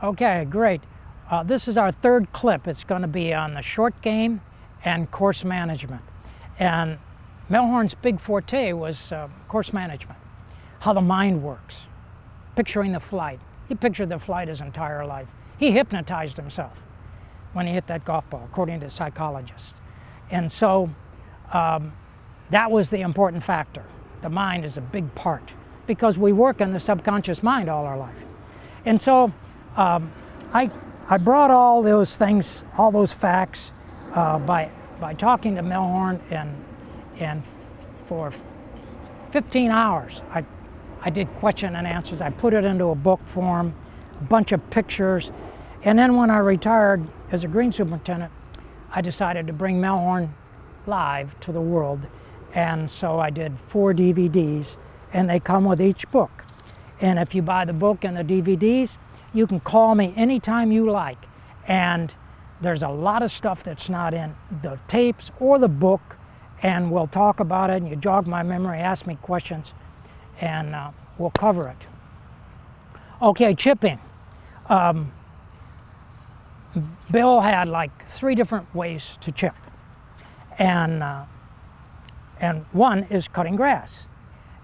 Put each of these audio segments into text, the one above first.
Okay, great. This is our third clip. It's going to be on the short game and course management. And Mehlhorn's big forte was course management, how the mind works, picturing the flight. He pictured the flight his entire life. He hypnotized himself when he hit that golf ball, according to psychologists. And so that was the important factor. The mind is a big part because we work in the subconscious mind all our life. And so I brought all those things, all those facts by talking to Mehlhorn, and for 15 hours I did question and answers. I put it into a book form, a bunch of pictures, and then when I retired as a green superintendent, I decided to bring Mehlhorn live to the world, and so I did 4 DVDs, and they come with each book. And if you buy the book and the DVDs, you can call me anytime you like, and there's a lot of stuff that's not in the tapes or the book, and we'll talk about it, and you jog my memory, ask me questions, and we'll cover it. Okay, chipping. Bill had like 3 different ways to chip, and one is cutting grass.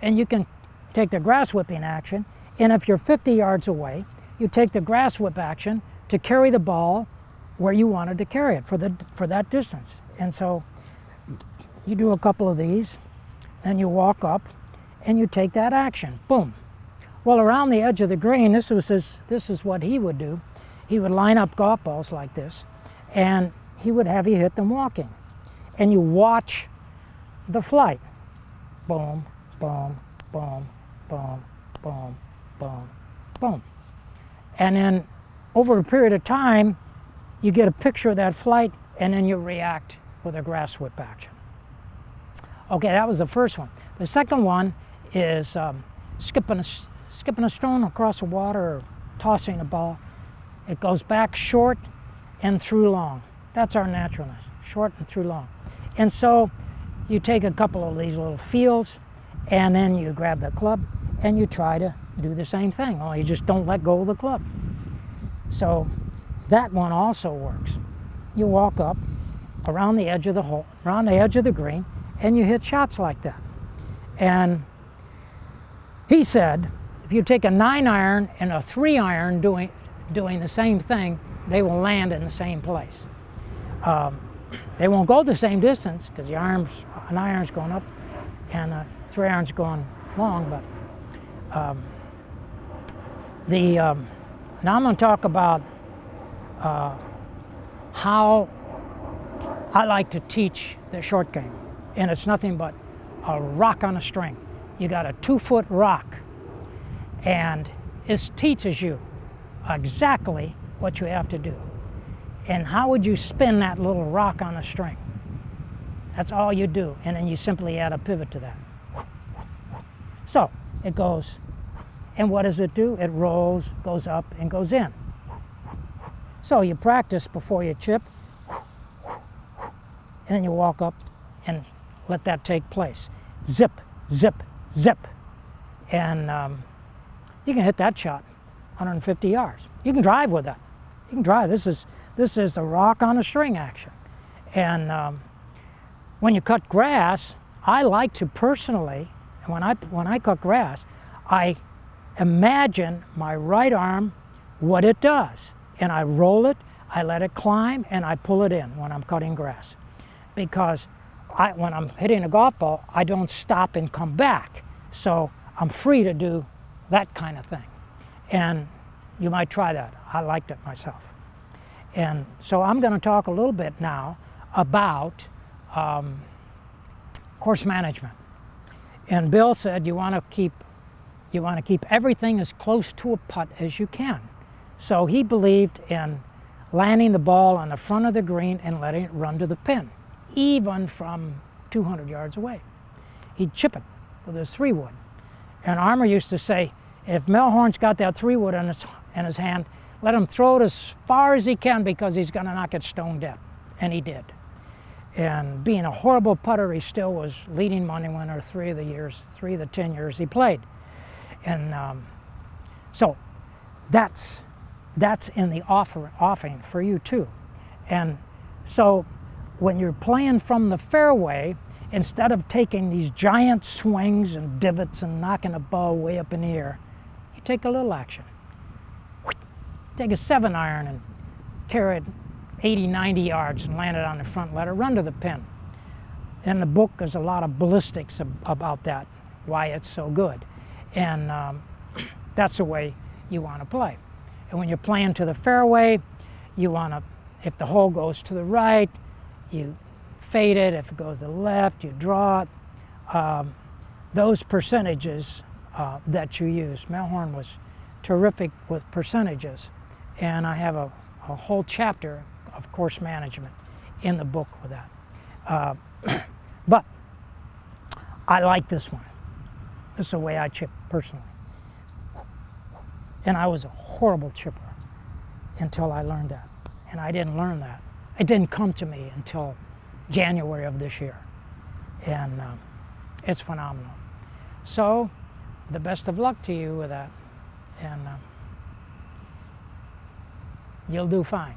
And you can take the grass whipping action, and if you're 50 yards away, you take the grass whip action to carry the ball where you wanted to carry it for that distance. And so you do a couple of these, then you walk up and you take that action. Boom. Well, around the edge of the green, this is what he would do. He would line up golf balls like this, and he would have you hit them walking. And you watch the flight. Boom, boom, boom, boom, boom, boom, boom. And then over a period of time, you get a picture of that flight, and then you react with a grass whip action. Okay, that was the first one. The second one is skipping a stone across the water, or tossing a ball. It goes back short and through long. That's our naturalness, short and through long. And so you take a couple of these little fields, and then you grab the club and you try to do the same thing, only you just don't let go of the club. So that one also works. You walk up around the edge of the hole, around the edge of the green, and you hit shots like that. And he said, if you take a 9-iron and a 3-iron doing the same thing, they will land in the same place. They won't go the same distance because an iron's going up and a 3-iron's going long. But now I'm going to talk about how I like to teach the short game, and it's nothing but a rock on a string. You got a 2-foot rock, and it teaches you exactly what you have to do. And how would you spin that little rock on a string? That's all you do, and then you simply add a pivot to that. So it goes, and what does it do? It rolls, goes up, and goes in. So you practice before you chip, and then you walk up and let that take place. Zip, zip, zip. And you can hit that shot 150 yards. You can drive with that. You can drive. This is the rock on a string action. And when you cut grass, I like to personally, when I cut grass, I imagine my right arm, what it does. And I roll it, I let it climb, and I pull it in when I'm cutting grass. Because when I'm hitting a golf ball, I don't stop and come back. So I'm free to do that kind of thing. And you might try that. I liked it myself. And so I'm going to talk a little bit now about course management. And Bill said you want to keep everything as close to a putt as you can. So he believed in landing the ball on the front of the green and letting it run to the pin, even from 200 yards away. He'd chip it with his 3-wood. And Armour used to say, if Mehlhorn's got that 3-wood in his hand, let him throw it as far as he can because he's going to knock it stone dead. And he did. And being a horrible putter, he still was leading money winner 3 of the 10 years he played. And so that's that's in the offing for you too. And so when you're playing from the fairway, instead of taking these giant swings and divots and knocking a ball way up in the air, you take a little action. Take a 7-iron and carry it 80, 90 yards and land it on the front, let it run to the pin. In the book, there's a lot of ballistics about that, why it's so good. And that's the way you want to play. And when you're playing to the fairway, you want to, if the hole goes to the right, you fade it. If it goes to the left, you draw it. Those percentages that you use. Mehlhorn was terrific with percentages. And I have a whole chapter of course management in the book with that. But I like this one. This is the way I chip personally. And I was a horrible chipper until I learned that. And I didn't learn that. It didn't come to me until January of this year. And it's phenomenal. So, the best of luck to you with that. And you'll do fine.